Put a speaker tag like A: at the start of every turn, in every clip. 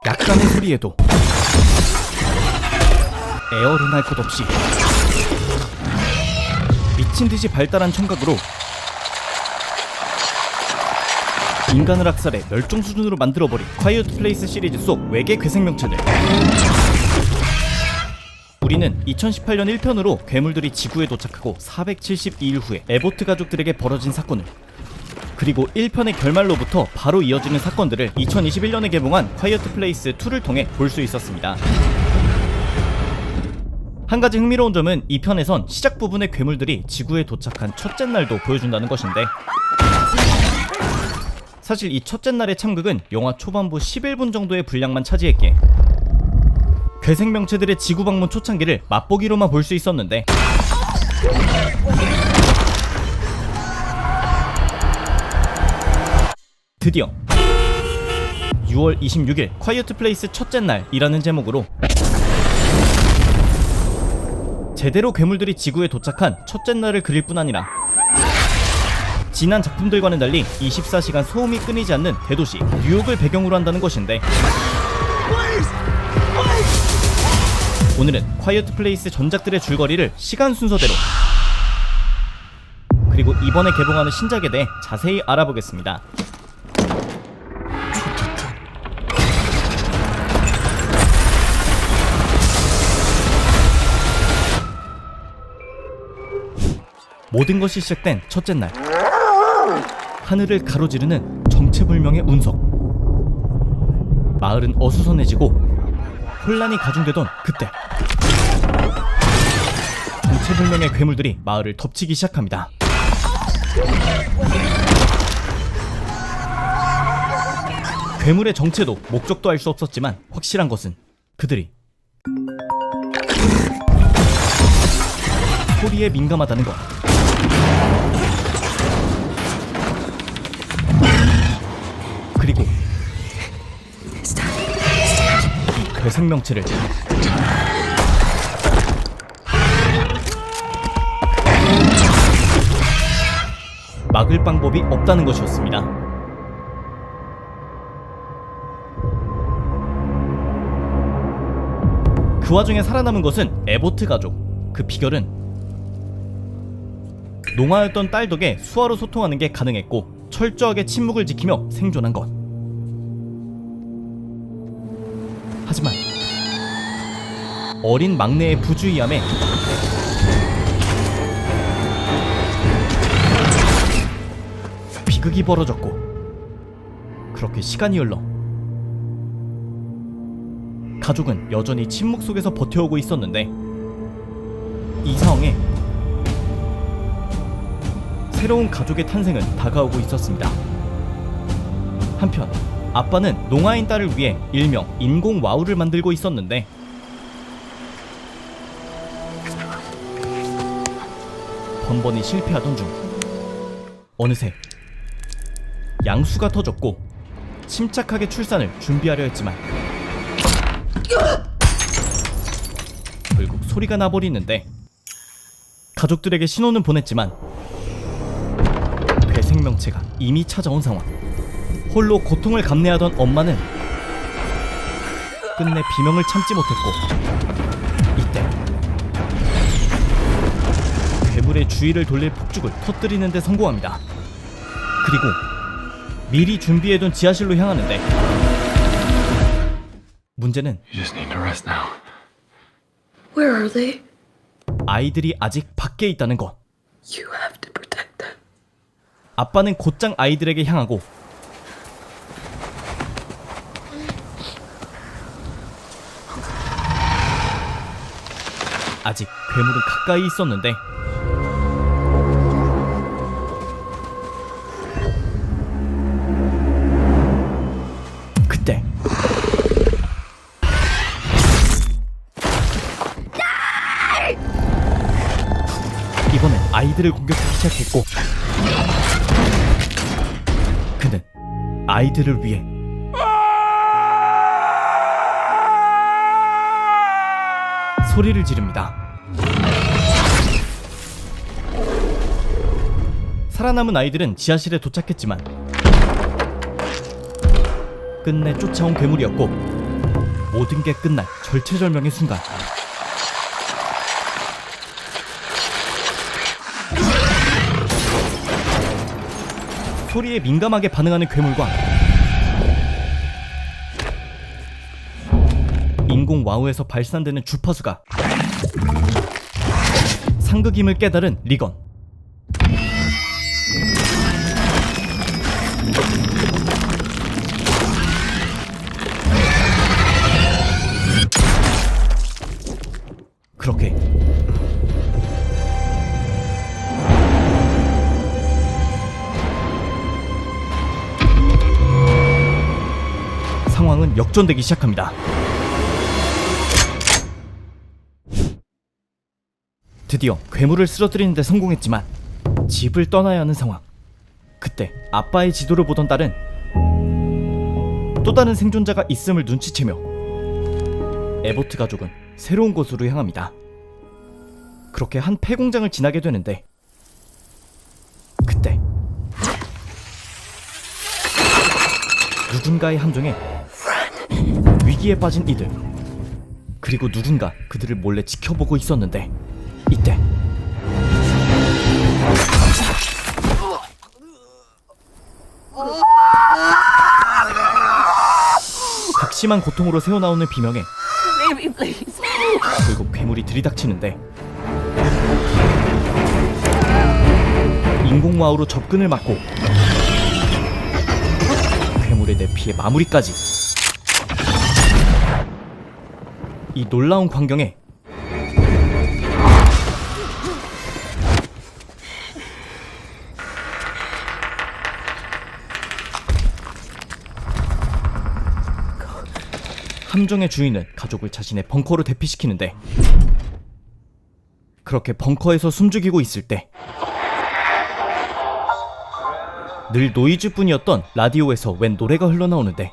A: 약간의 소리에도 에어를 할 것 없이 미친듯이 발달한 청각으로 인간을 학살해 멸종 수준으로 만들어버린 콰이어트 플레이스 시리즈 속 외계 괴생명체들. 우리는 2018년 1편으로 괴물들이 지구에 도착하고 472일 후에 에보트 가족들에게 벌어진 사건을, 그리고 1편의 결말로부터 바로 이어지는 사건들을 2021년에 개봉한 콰이어트 플레이스 2를 통해 볼 수 있었습니다. 한 가지 흥미로운 점은 2편에선 시작 부분의 괴물들이 지구에 도착한 첫째 날도 보여준다는 것인데, 사실 이 첫째 날의 참극은 영화 초반부 11분 정도의 분량만 차지했기에 괴생명체들의 지구 방문 초창기를 맛보기로만 볼 수 있었는데, 드디어 6월 26일 콰이어트 플레이스 첫째 날이라는 제목으로 제대로 괴물들이 지구에 도착한 첫째 날을 그릴 뿐 아니라 지난 작품들과는 달리 24시간 소음이 끊이지 않는 대도시 뉴욕을 배경으로 한다는 것인데, 오늘은 콰이어트 플레이스 전작들의 줄거리를 시간 순서대로, 그리고 이번에 개봉하는 신작에 대해 자세히 알아보겠습니다. 모든 것이 시작된 첫째 날, 하늘을 가로지르는 정체불명의 운석. 마을은 어수선해지고 혼란이 가중되던 그때, 정체불명의 괴물들이 마을을 덮치기 시작합니다. 괴물의 정체도 목적도 알 수 없었지만 확실한 것은 그들이 소리에 민감하다는 것. 그리고 이 괴생명체를 막을 방법이 없다는 것이었습니다. 그 와중에 살아남은 것은 에보트 가족. 그 비결은 농아였던 딸 덕에 수아로 소통하는 게 가능했고 철저하게 침묵을 지키며 생존한 것. 하지만 어린 막내의 부주의함에 비극이 벌어졌고, 그렇게 시간이 흘러 가족은 여전히 침묵 속에서 버텨오고 있었는데, 이 상황에 새로운 가족의 탄생은 다가오고 있었습니다. 한편 아빠는 농아인 딸을 위해 일명 인공 와우를 만들고 있었는데, 번번이 실패하던 중 어느새 양수가 터졌고 침착하게 출산을 준비하려 했지만 결국 소리가 나버리는데, 가족들에게 신호는 보냈지만 괴생명체가 이미 찾아온 상황. 홀로 고통을 감내하던 엄마는 끝내 비명을 참지 못했고, 이때 괴물의 주의를 돌릴 폭죽을 터뜨리는 데 성공합니다. 그리고 미리 준비해둔 지하실로 향하는데, 문제는
B: Where are they?
A: 아이들이 아직 밖에 있다는 것.
B: You have to protect them.
A: 아빠는 곧장 아이들에게 향하고 아직 괴물은 가까이 있었는데, 그때 이번엔 아이들을 공격하기 시작했고, 그는 아이들을 위해 소리를 지릅니다. 살아남은 아이들은 지하실에 도착했지만 끝내 쫓아온 괴물이었고, 모든 게 끝날 절체절명의 순간, 소리에 민감하게 반응하는 괴물과 인공 와우에서 발산되는 주파수가 상극임을 깨달은 리건. 그렇게 상황은 역전되기 시작합니다. 드디어 괴물을 쓰러뜨리는 데 성공했지만 집을 떠나야 하는 상황. 그때 아빠의 지도를 보던 딸은 또 다른 생존자가 있음을 눈치채며 에보트 가족은 새로운 곳으로 향합니다. 그렇게 한 폐공장을 지나게 되는데, 그때 누군가의 함정에 위기에 빠진 이들, 그리고 누군가 그들을 몰래 지켜보고 있었는데, 이때 극심한 고통으로 새어나오는 비명에
C: Baby, please.
A: 결국 괴물이 들이닥치는데, 인공와우로 접근을 막고 괴물의 내피의 마무리까지. 이 놀라운 광경에 함정의 주인은 가족을 자신의 벙커로 대피시키는데, 그렇게 벙커에서 숨죽이고 있을 때 늘 노이즈뿐이었던 라디오에서 웬 노래가 흘러나오는데,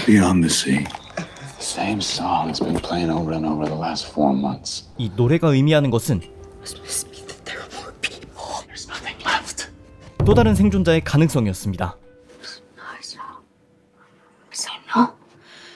D: Beyond the sea. The same song has been playing over and over the last 4 months.
A: 이 노래가 의미하는 것은
B: Must mean that there are more people.
D: There's nothing left.
A: 또 다른 생존자의 가능성이었습니다.
B: No.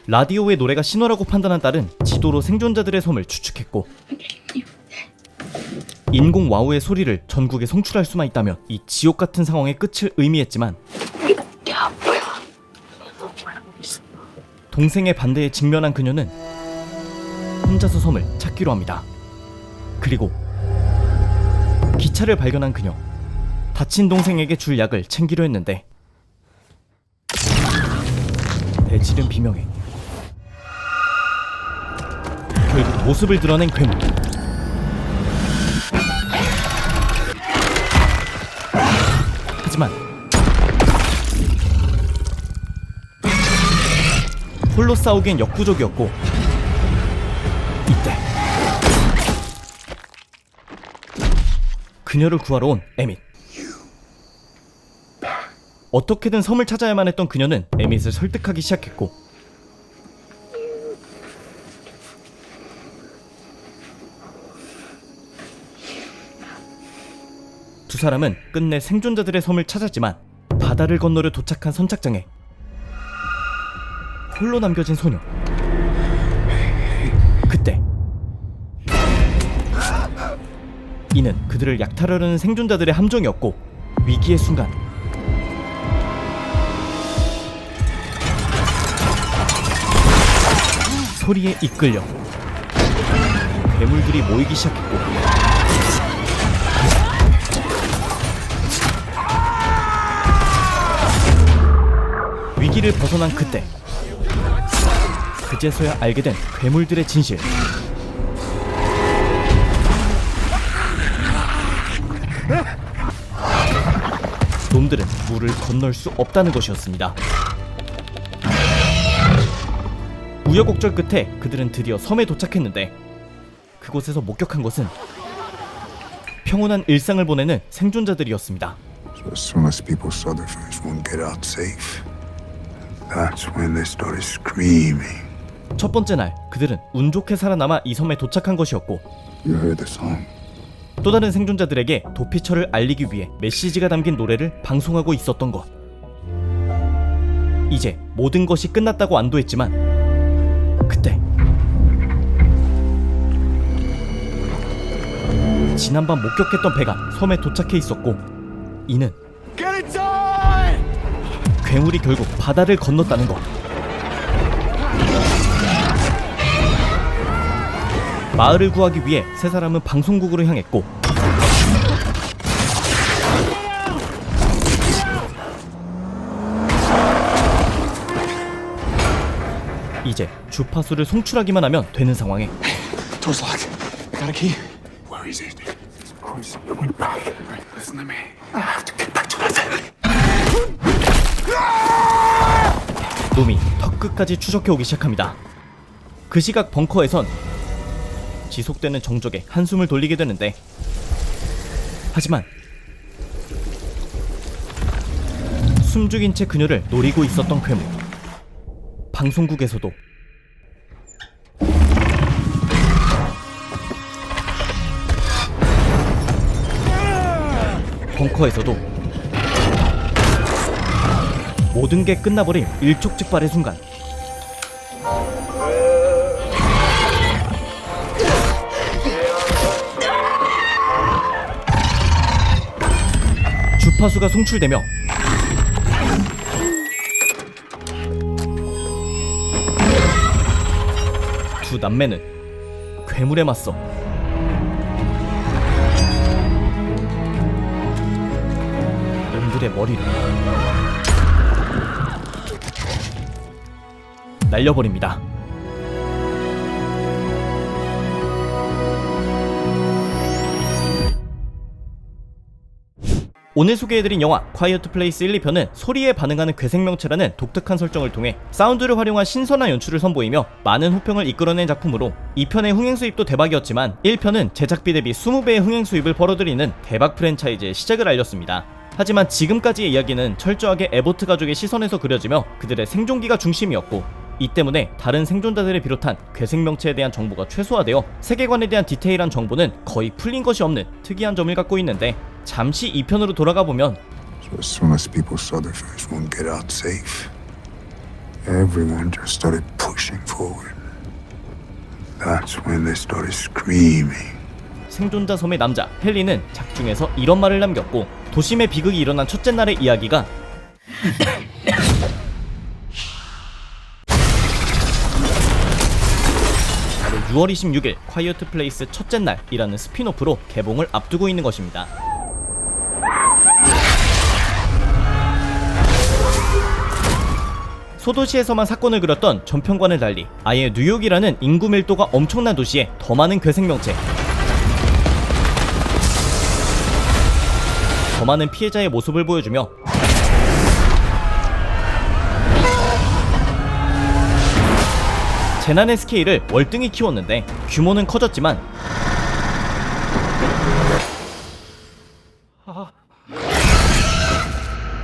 A: 라디오의 노래가 신호라고 판단한 딸은 지도로 생존자들의 섬을 추측했고, 인공 와우의 소리를 전국에 송출할 수만 있다면 이 지옥 같은 상황의 끝을 의미했지만, 동생의 반대에 직면한 그녀는 혼자서 섬을 찾기로 합니다. 그리고 기차를 발견한 그녀, 다친 동생에게 줄 약을 챙기려 했는데, 내지른 비명에 결국 모습을 드러낸 괴물. 하지만 홀로 싸우기엔 역부족이었고, 이때 그녀를 구하러 온 에밋. 어떻게든 섬을 찾아야만 했던 그녀는 에밋을 설득하기 시작했고, 두 사람은 끝내 생존자들의 섬을 찾았지만 바다를 건너려 도착한 선착장에 홀로 남겨진 소녀. 그때 이는 그들을 약탈하려는 생존자들의 함정이었고, 위기의 순간 소리에 이끌려 괴물들이 모이기 시작했고, 위기를 벗어난 그때 그제서야 알게 된 괴물들의 진실. 놈들은 물을 건널 수 없다는 것이었습니다. 우여곡절 끝에 그들은 드디어 섬에 도착했는데, 그곳에서 목격한 것은 평온한 일상을 보내는 생존자들이었습니다.
E: So as soon as people saw their friends won't get out safe, that's when they started screaming.
A: 첫 번째 날 그들은 운 좋게 살아남아 이 섬에 도착한 것이었고,
E: You heard the song?
A: 또 다른 생존자들에게 도피처를 알리기 위해 메시지가 담긴 노래를 방송하고 있었던 것. 이제 모든 것이 끝났다고 안도했지만 그때 지난밤 목격했던 배가 섬에 도착해 있었고 이는 괴물이 결국 바다를 건넜다는 것. 마을을 구하기 위해 세 사람은 방송국으로 향했고 이제 주파수를 송출하기만 하면 되는 상황에
C: Door's locked. I got a key.
E: Where is it? Who's going back? Right, listen to me. I have to get back to my family.
A: 놈이 턱 끝까지 추적해 오기 시작합니다. 그 시각 벙커에선 지속되는 정적에 한숨을 돌리게 되는데 하지만 숨죽인 채 그녀를 노리고 있었던 괴물. 방송국에서도 벙커에서도 모든 게 끝나버린 일촉즉발의 순간 주파수가 송출되며 두 남매는 괴물에 맞서 놈들의 머리를 날려버립니다. 오늘 소개해드린 영화 콰이어트 플레이스 1, 2편은 소리에 반응하는 괴생명체라는 독특한 설정을 통해 사운드를 활용한 신선한 연출을 선보이며 많은 호평을 이끌어낸 작품으로 2편의 흥행 수입도 대박이었지만 1편은 제작비 대비 20배의 흥행 수입을 벌어들이는 대박 프랜차이즈의 시작을 알렸습니다. 하지만 지금까지의 이야기는 철저하게 에보트 가족의 시선에서 그려지며 그들의 생존기가 중심이었고 이 때문에 다른 생존자들을 비롯한 괴생명체에 대한 정보가 최소화되어 세계관에 대한 디테일한 정보는 거의 풀린 것이 없는 특이한 점을 갖고 있는데 잠시 2편으로 돌아가보면
E: So as soon as people saw the first one get out safe, everyone just started pushing forward. That's when they started screaming.
A: 생존자 섬의 남자 헨리는 작중에서 이런 말을 남겼고 도심의 비극이 일어난 첫째 날의 이야기가 바로 6월 26일 콰이어트 플레이스 첫째 날이라는 스피노프로 개봉을 앞두고 있는 것입니다. 소도시에서만 사건을 그렸던 전편과는 달리 아예 뉴욕이라는 인구 밀도가 엄청난 도시에 더 많은 괴생명체, 더 많은 피해자의 모습을 보여주며 재난의 스케일을 월등히 키웠는데 규모는 커졌지만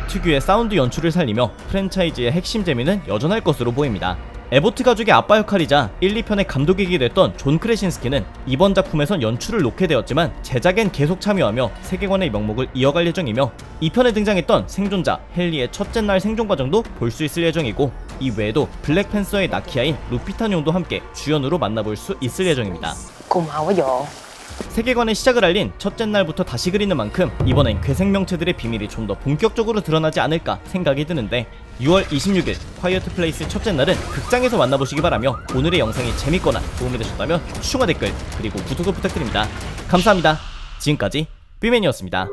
A: 특유의 사운드 연출을 살리며 프랜차이즈의 핵심 재미는 여전할 것으로 보입니다. 에보트 가족의 아빠 역할이자 1, 2편의 감독이기도 했던 존 크레신스키는 이번 작품에선 연출을 놓게 되었지만 제작엔 계속 참여하며 세계관의 명목을 이어갈 예정이며 2편에 등장했던 생존자 헨리의 첫째 날 생존 과정도 볼 수 있을 예정이고 이 외에도 블랙팬서의 나키아인 루피타 뇽도 함께 주연으로 만나볼 수 있을 예정입니다.
B: 고마워요.
A: 세계관의 시작을 알린 첫째 날부터 다시 그리는 만큼 이번엔 괴생명체들의 비밀이 좀 더 본격적으로 드러나지 않을까 생각이 드는데 6월 26일 콰이어트 플레이스 첫째 날은 극장에서 만나보시기 바라며 오늘의 영상이 재밌거나 도움이 되셨다면 추천과 댓글 그리고 구독을 부탁드립니다. 감사합니다. 지금까지 삐맨이었습니다.